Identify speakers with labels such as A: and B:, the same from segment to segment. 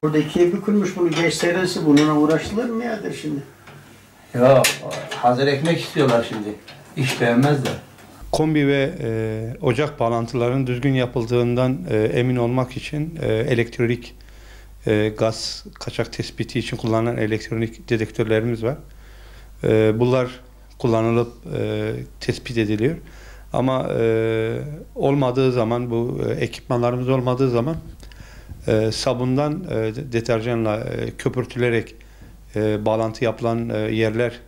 A: Burada ikiye bükülmüş, bunu geçselerse bununla uğraşılır mı yadır şimdi?
B: Ya hazır ekmek istiyorlar şimdi. İş beğenmezler.
C: Kombi ve ocak bağlantılarının düzgün yapıldığından emin olmak için elektronik gaz kaçak tespiti için kullanılan elektronik dedektörlerimiz var. Bunlar kullanılıp tespit ediliyor. Ama olmadığı zaman, bu ekipmanlarımız olmadığı zaman sabundan deterjanla köpürtülerek bağlantı yapılan yerler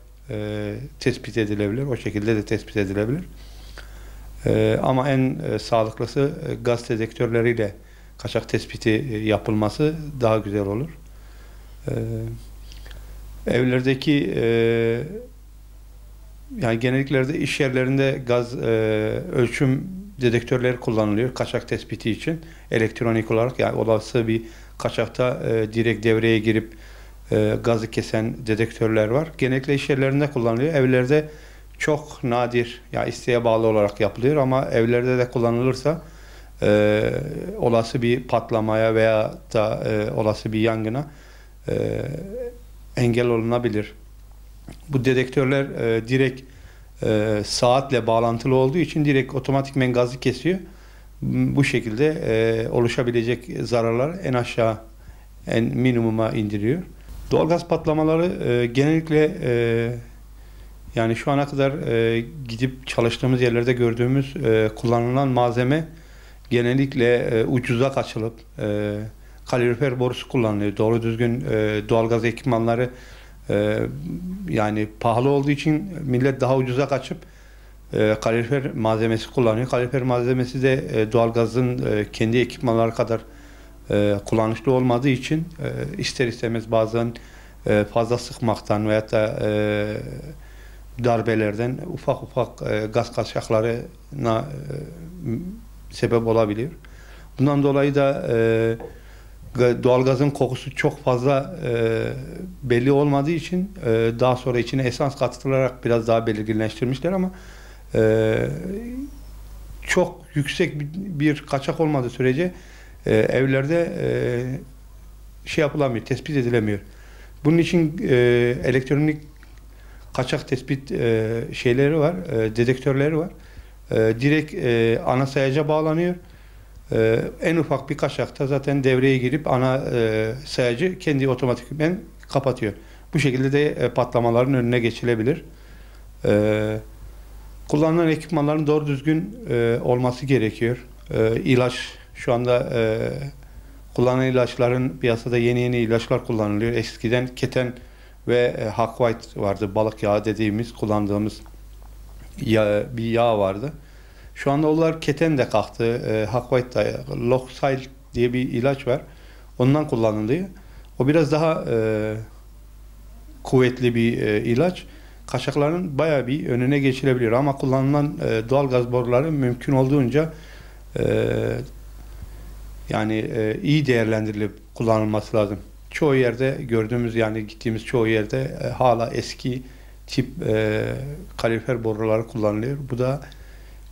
C: tespit edilebilir. O şekilde de tespit edilebilir. Ama en sağlıklısı gaz dedektörleriyle kaçak tespiti yapılması daha güzel olur. Evlerdeki yani genellikle iş yerlerinde gaz ölçüm dedektörleri kullanılıyor kaçak tespiti için elektronik olarak. Yani olası bir kaçakta direkt devreye girip gazı kesen dedektörler var. Genellikle iş yerlerinde kullanılıyor. Evlerde çok nadir, ya isteğe bağlı olarak yapılıyor ama evlerde de kullanılırsa olası bir patlamaya veya da olası bir yangına engel olunabilir. Bu dedektörler direkt saatle bağlantılı olduğu için direkt otomatikmen gazı kesiyor. Bu şekilde oluşabilecek zararları en aşağı, en minimuma indiriyor. Doğalgaz patlamaları genellikle yani şu ana kadar gidip çalıştığımız yerlerde gördüğümüz kullanılan malzeme genellikle ucuza kaçılıp kalorifer borusu kullanılıyor. Doğru düzgün doğalgaz ekipmanları yani pahalı olduğu için millet daha ucuza kaçıp kalorifer malzemesi kullanıyor. Kalorifer malzemesi de doğalgazın kendi ekipmanları kadar kullanışlı olmadığı için ister istemez bazen fazla sıkmaktan veyahut da darbelerden ufak ufak gaz kaçaklarına sebep olabiliyor. Bundan dolayı da doğalgazın kokusu çok fazla belli olmadığı için daha sonra içine esans katılarak biraz daha belirginleştirmişler ama çok yüksek bir kaçak olmadığı sürece evlerde şey yapılamıyor, tespit edilemiyor. Bunun için elektronik kaçak tespit şeyleri var, dedektörleri var. Direkt ana sayaca bağlanıyor. En ufak bir kaçakta zaten devreye girip ana sayacı kendi otomatikmen kapatıyor. Bu şekilde de patlamaların önüne geçilebilir. Kullanılan ekipmanların doğru düzgün olması gerekiyor. İlaç, şu anda kullanılan ilaçların piyasada yeni ilaçlar kullanılıyor. Eskiden keten ve Hak White vardı. Balık yağı dediğimiz, kullandığımız bir yağ vardı. Şu anda onlar keten de kalktı. Hak White da, Loxil diye bir ilaç var. Ondan kullanılıyor. O biraz daha kuvvetli bir ilaç. Kaçakların bayağı bir önüne geçilebiliyor ama kullanılan doğal gaz boruları mümkün olduğunca yani iyi değerlendirilip kullanılması lazım. Çoğu yerde gördüğümüz, yani gittiğimiz çoğu yerde hala eski tip kalorifer boruları kullanılıyor. Bu da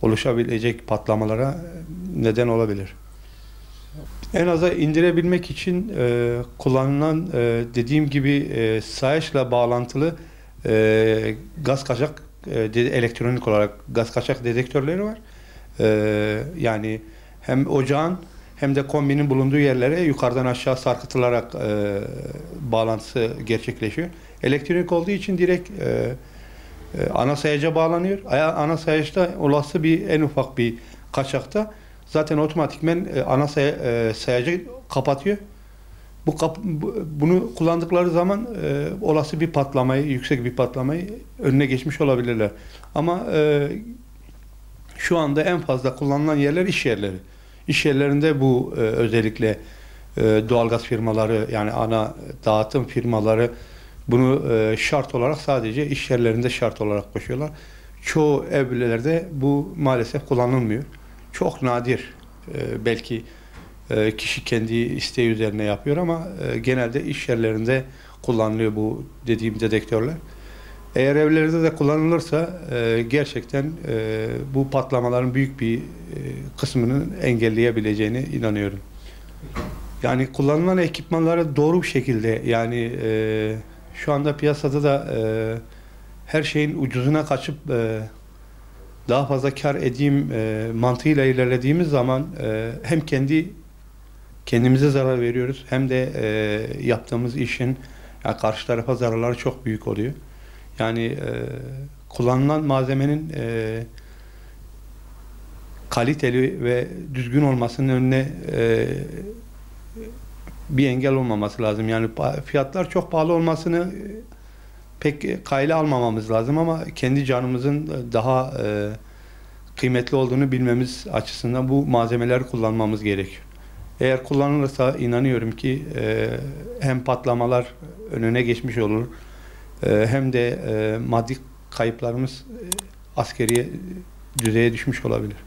C: oluşabilecek patlamalara neden olabilir. En aza indirebilmek için kullanılan dediğim gibi sayaçla bağlantılı gaz kaçak elektronik olarak gaz kaçak dedektörleri var. Yani hem ocağın hem de kombinin bulunduğu yerlere yukarıdan aşağı sarkıtılarak bağlantısı gerçekleşiyor. Elektronik olduğu için direkt ana sayaca bağlanıyor. Ana sayaçta olası bir en ufak bir kaçakta zaten otomatikmen ana sayacı kapatıyor. Bunu kullandıkları zaman olası bir patlamayı, yüksek bir patlamayı önüne geçmiş olabilirler. Ama şu anda en fazla kullanılan yerler iş yerleri. İş yerlerinde bu özellikle doğalgaz firmaları, yani ana dağıtım firmaları bunu şart olarak sadece iş yerlerinde şart olarak koşuyorlar. Çoğu evlerde bu maalesef kullanılmıyor. Çok nadir belki kişi kendi isteği üzerine yapıyor ama genelde iş yerlerinde kullanılıyor bu dediğim dedektörler. Eğer evlerde de kullanılırsa gerçekten bu patlamaların büyük bir kısmını engelleyebileceğine inanıyorum. Yani kullanılan ekipmanları doğru bir şekilde, yani şu anda piyasada da her şeyin ucuzuna kaçıp daha fazla kar edeyim mantığıyla ilerlediğimiz zaman hem kendimize zarar veriyoruz, hem de yaptığımız işin yani karşı tarafa zararları çok büyük oluyor. Yani kullanılan malzemenin kaliteli ve düzgün olmasının önüne bir engel olmaması lazım. Yani fiyatlar çok pahalı olmasını pek kayla almamamız lazım, ama kendi canımızın daha kıymetli olduğunu bilmemiz açısından bu malzemeleri kullanmamız gerekiyor. Eğer kullanılırsa inanıyorum ki hem patlamalar önüne geçmiş olur, hem de maddi kayıplarımız askeri düzeye düşmüş olabilir.